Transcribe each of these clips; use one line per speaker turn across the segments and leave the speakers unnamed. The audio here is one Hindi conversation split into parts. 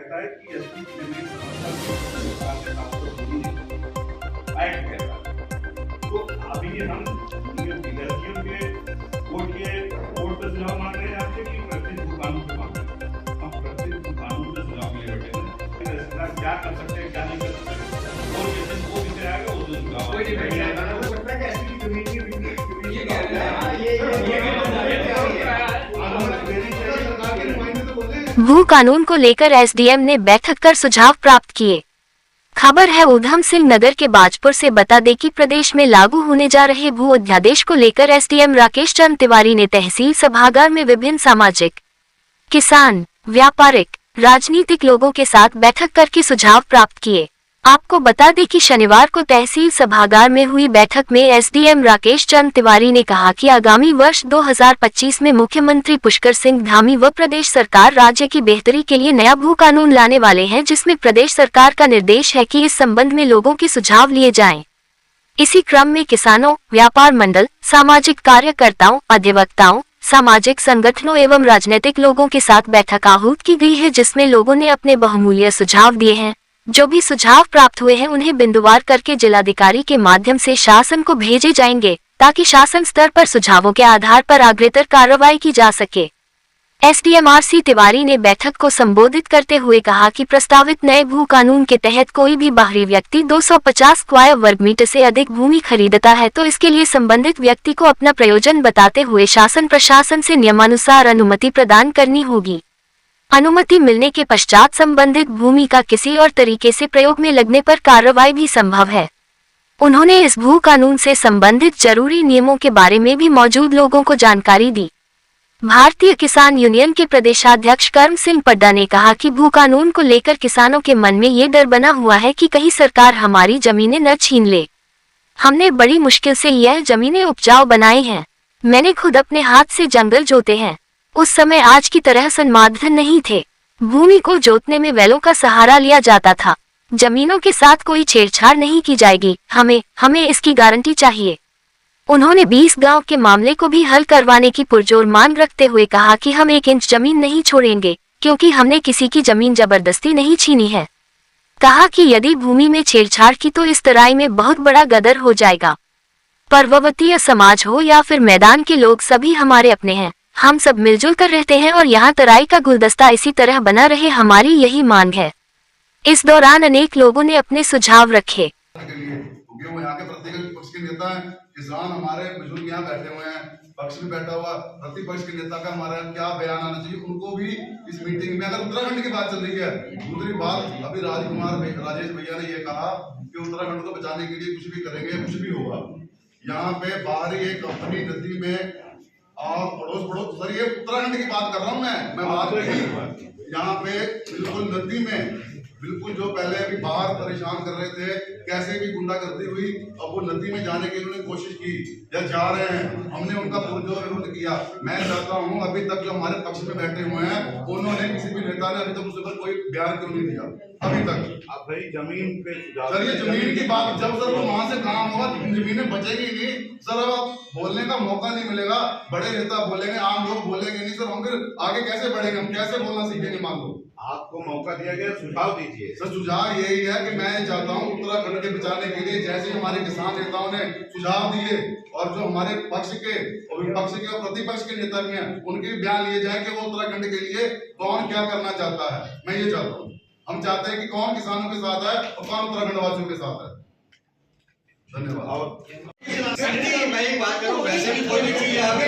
कहता है कि एसपी की जमीन समस्या सरकार के साथ तो होनी नहीं एक्ट कहता है। तो अभी ये हम विद्यार्थियों कोर्ट का सुझाव मांग रहे हैं आपसे कि प्रतिनिधि कानून पे मांग रहे हैं। हम प्रतिनिधि कानून का सुझाव के लिए बैठे हैं, क्या कर सकते हैं क्या नहीं कर सकते, और जैसे वो विषय आएगा वो सुझाव कोई नहीं आएगा। वो पता है कि एसपी की जमीन की ये क्या
भू कानून को लेकर एसडीएम ने बैठक कर सुझाव प्राप्त किए। खबर है ऊधम सिंह नगर के बाजपुर से। बता दें कि प्रदेश में लागू होने जा रहे भू अध्यादेश को लेकर एसडीएम राकेश चंद्र तिवारी ने तहसील सभागार में विभिन्न सामाजिक, किसान, व्यापारिक, राजनीतिक लोगों के साथ बैठक करके सुझाव प्राप्त किए। आपको बता दें कि शनिवार को तहसील सभागार में हुई बैठक में एसडीएम राकेश चंद्र तिवारी ने कहा कि आगामी वर्ष 2025 में मुख्यमंत्री पुष्कर सिंह धामी व प्रदेश सरकार राज्य की बेहतरी के लिए नया भू कानून लाने वाले हैं, जिसमें प्रदेश सरकार का निर्देश है कि इस संबंध में लोगों के सुझाव लिए जाएं। इसी क्रम में किसानों, व्यापार मंडल, सामाजिक कार्यकर्ताओं, अधिवक्ताओं, सामाजिक संगठनों एवं राजनीतिक लोगों के साथ बैठक आहूत की गई है, जिसमें लोगों ने अपने बहुमूल्य सुझाव दिए हैं। जो भी सुझाव प्राप्त हुए हैं उन्हें बिंदुवार करके जिलाधिकारी के माध्यम से शासन को भेजे जाएंगे, ताकि शासन स्तर पर सुझावों के आधार पर अग्रेतर कार्रवाई की जा सके। एसडीएम आरसी तिवारी ने बैठक को संबोधित करते हुए कहा कि प्रस्तावित नए भू कानून के तहत कोई भी बाहरी व्यक्ति 250 स्क्वायर वर्ग मीटर से अधिक भूमि खरीदता है तो इसके लिए संबंधित व्यक्ति को अपना प्रयोजन बताते हुए शासन प्रशासन से नियमानुसार अनुमति प्रदान करनी होगी। अनुमति मिलने के पश्चात संबंधित भूमि का किसी और तरीके से प्रयोग में लगने पर कार्रवाई भी संभव है। उन्होंने इस भू कानून से संबंधित जरूरी नियमों के बारे में भी मौजूद लोगों को जानकारी दी। भारतीय किसान यूनियन के प्रदेशाध्यक्ष कर्म सिंह पड्डा ने कहा कि भू कानून को लेकर किसानों के मन में ये डर बना हुआ है कि कहीं सरकार हमारी जमीनें न छीन ले। हमने बड़ी मुश्किल से यह जमीनें उपजाऊ बनाई हैं। मैंने खुद अपने हाथ से जंगल जोते हैं। उस समय आज की तरह संसाधन नहीं थे। भूमि को जोतने में बैलों का सहारा लिया जाता था। जमीनों के साथ कोई छेड़छाड़ नहीं की जाएगी। हमें इसकी गारंटी चाहिए। उन्होंने 20 गांव के मामले को भी हल करवाने की पुरजोर मांग रखते हुए कहा कि हम 1 इंच जमीन नहीं छोड़ेंगे, क्योंकि हमने किसी की जमीन जबरदस्ती नहीं छीनी है। कहा कि यदि भूमि में छेड़छाड़ की तो इस तराई में बहुत बड़ा गदर हो जाएगा। पर्वतीय समाज हो या फिर मैदान के लोग, सभी हमारे अपने हैं। हम सब मिलजुल कर रहते हैं और यहाँ तराई का गुलदस्ता इसी तरह बना रहे, हमारी यही मांग है। इस दौरान अनेक लोगों ने अपने सुझाव रखे।
किसान हमारे बुजुर्ग यहाँ बैठे हुए हैं, पक्ष में बैठा हुआ प्रतिपक्ष के नेता का हमारा क्या बयान आना चाहिए, उनको भी इस मीटिंग में। अगर उत्तराखंड की बात चल रही है, दूसरी बात अभी राजेश भैया ने ये कहा कि उत्तराखंड को बचाने के लिए कुछ भी करेंगे, कुछ भी होगा। यहाँ पे बाहरी एक कंपनी नदी में और पड़ोस सर, ये उत्तराखंड की बात कर रहा हूँ मैं बात नहीं। यहाँ पे बिल्कुल नदी में बिल्कुल जो पहले अभी बाहर परेशान कर रहे थे, कैसे भी गुंडागर्दी हुई, अब वो नदी में जाने की उन्होंने कोशिश की या जा रहे हैं, हमने उनका पुरजोर विरोध किया। मैं चाहता हूँ अभी तक जो हमारे पक्ष में बैठे हुए हैं, उन्होंने किसी भी नेता ने अभी तक उस पर कोई बयान क्यों नहीं दिया अभी तक।
अब भाई जमीन पे
सर, ये जमीन की बात जब सर वो वहां से काम होगा जमीनें बचेगी नहीं सर। अब बोलने का मौका नहीं मिलेगा, बड़े नेता बोलेंगे, आम लोग बोलेंगे नहीं सर। हम फिर आगे कैसे बढ़ेंगे, हम कैसे बोलना सीखेंगे? मान लो
आपको मौका दिया गया, सुझाव दीजिए।
सर, सुझाव यही है कि मैं चाहता हूं उत्तराखंड के बचाने के लिए जैसे हमारे किसान नेताओं ने सुझाव दिए और जो हमारे पक्ष के और विपक्ष के और प्रतिपक्ष के नेता भी हैं, उनके भी बयान लिए जाए कि वो उत्तराखंड के लिए कौन क्या करना चाहता है। मैं ये चाहता हूँ, हम चाहते हैं कि कौन किसानों के साथ है और कौन उत्तराखंड वासियों के साथ है। धन्यवाद।
मैं एक बात करूं, वैसे भी कोई भी चीज आगे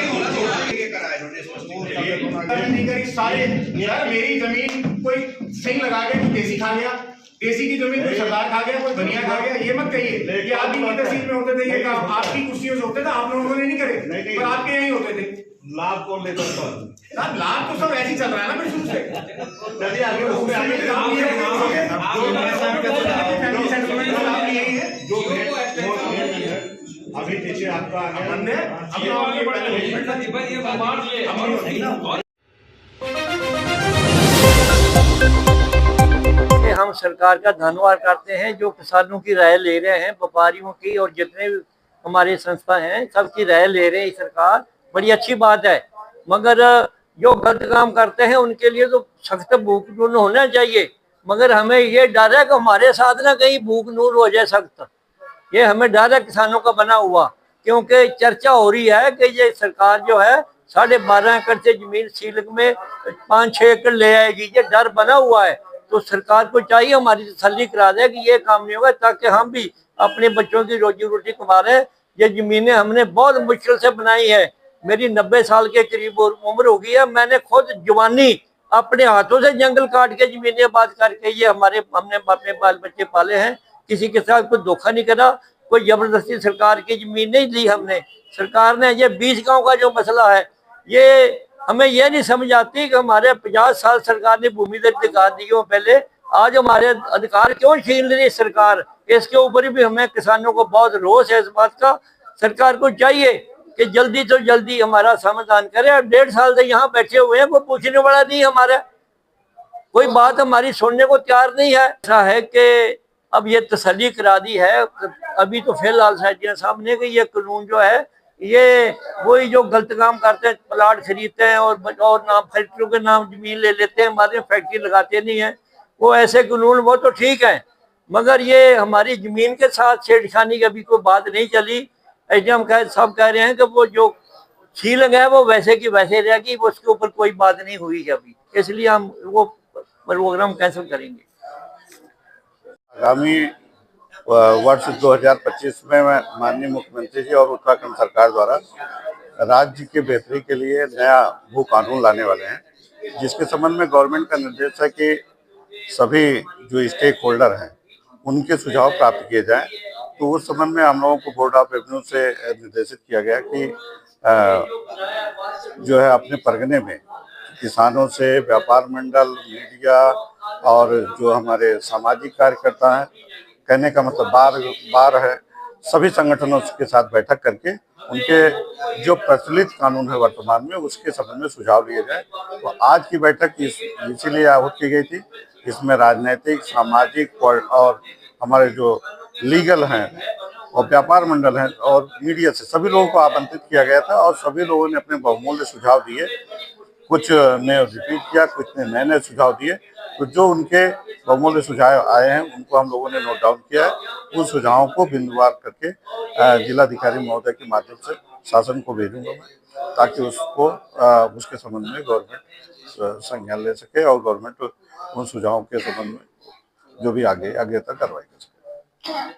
सारे यार, मेरी जमीन कोई सिंह लगा गया कि देसी खा गया, देसी की जमीन कोई सरदार खा गया, कोई बनिया खा गया। ये मत कहिए कि आप भी तहसील में होते थे, ये काम आपकी कुर्सियों से होते थे, आप लोगों ने नहीं करे, पर आपके यही होते थे।
लाभ कौन लेता था?
लाभ तो सब ऐसे ही चल रहा है ना शुरू से।
चलिए आगे अभी पीछे आपका
हम सरकार का धन्यवाद करते हैं जो किसानों की राय ले रहे हैं, व्यापारियों की और जितने भी हमारे संस्था हैं सबकी राय ले रहे हैं। सरकार बड़ी अच्छी बात है, मगर जो गलत काम करते हैं उनके लिए तो सख्त भुगतान होना चाहिए। मगर हमें ये डर है कि हमारे साथ ना कहीं भूख नूर हो जाए सख्त। ये हमें डर है किसानों का बना हुआ, क्योंकि चर्चा हो रही है कि ये सरकार जो है 12.5 एकड़ से जमीन सीलिंग में 5-6 एकड़ ले आएगी। ये डर बना हुआ है, तो सरकार को चाहिए हमारी तसल्ली करा दे कि ये काम नहीं होगा, ताकि हम भी अपने बच्चों की रोजी रोटी कमा रहे हैं। ये जमीनें हमने बहुत मुश्किल से बनाई है। मेरी 90 साल के करीब उम्र हो गई है। मैंने खुद जवानी अपने हाथों से जंगल काट के जमीनें आबाद करके ये हमने अपने बाल बच्चे पाले हैं। किसी के साथ कोई धोखा नहीं करा, कोई जबरदस्ती सरकार की जमीन नहीं ली हमने। सरकार ने ये 20 गांव का जो मसला है, ये हमें ये नहीं समझ आती कि हमारे 50 साल सरकार ने भूमि अधिकार दिए पहले, आज हमारे अधिकार क्यों छीन रही सरकार। इसके ऊपर भी हमें किसानों को बहुत रोष है इस बात का। सरकार को चाहिए कि जल्दी तो जल्दी हमारा समाधान करे। 1.5 साल से यहाँ बैठे हुए हैं, कोई पूछने वाला नहीं हमारा, कोई बात हमारी सुनने को तैयार नहीं है। ऐसा है कि अब ये तसल्ली करा दी है अभी तो फिलहाल साहब ने कि ये कानून जो है ये वही जो गलत काम करते हैं, प्लाट खरीदते हैं और नाम फैक्ट्रियों के नाम जमीन ले लेते हैं, हमारे फैक्ट्री लगाते नहीं है, वो ऐसे कानून वो तो ठीक है, मगर ये हमारी जमीन के साथ छेड़छानी की अभी कोई बात नहीं चली। एसडीएम सब कह रहे हैं कि वो जो सीलिंग है वो वैसे की वैसे रहेगी, उसके ऊपर कोई बात नहीं हुई है अभी, इसलिए हम वो प्रोग्राम कैंसिल करेंगे।
आगामी वर्ष 2025 में माननीय मुख्यमंत्री जी और उत्तराखंड सरकार द्वारा राज्य की बेहतरी के लिए नया भू कानून लाने वाले हैं, जिसके संबंध में गवर्नमेंट का निर्देश है कि सभी जो स्टेक होल्डर हैं उनके सुझाव प्राप्त किए जाएं। तो उस संबंध में हम लोगों को बोर्ड ऑफ रेवेन्यू से निर्देशित किया गया कि जो है अपने परगने में किसानों से, व्यापार मंडल, मीडिया और जो हमारे सामाजिक कार्यकर्ता हैं, कहने का मतलब बार है, सभी संगठनों के साथ बैठक करके उनके जो प्रचलित कानून है वर्तमान में उसके संबंध में सुझाव लिए जाए। तो आज की बैठक इसीलिए आहूत की गई थी। इसमें राजनीतिक, सामाजिक और हमारे जो लीगल हैं और व्यापार मंडल हैं और मीडिया से सभी लोगों को आमंत्रित किया गया था और सभी लोगों ने अपने बहुमूल्य सुझाव दिए। कुछ ने रिपीट किया, कुछ ने नए नए सुझाव दिए। तो जो उनके बहुमूल्य सुझाव आए हैं उनको हम लोगों ने नोट डाउन किया है। उन सुझावों को बिंदुवार करके जिलाधिकारी महोदय के माध्यम से शासन को भेजूंगा मैं, ताकि उसके संबंध में गवर्नमेंट संज्ञान ले सके और गवर्नमेंट उन सुझावों के संबंध में जो भी आगे तक कार्रवाई कर सके।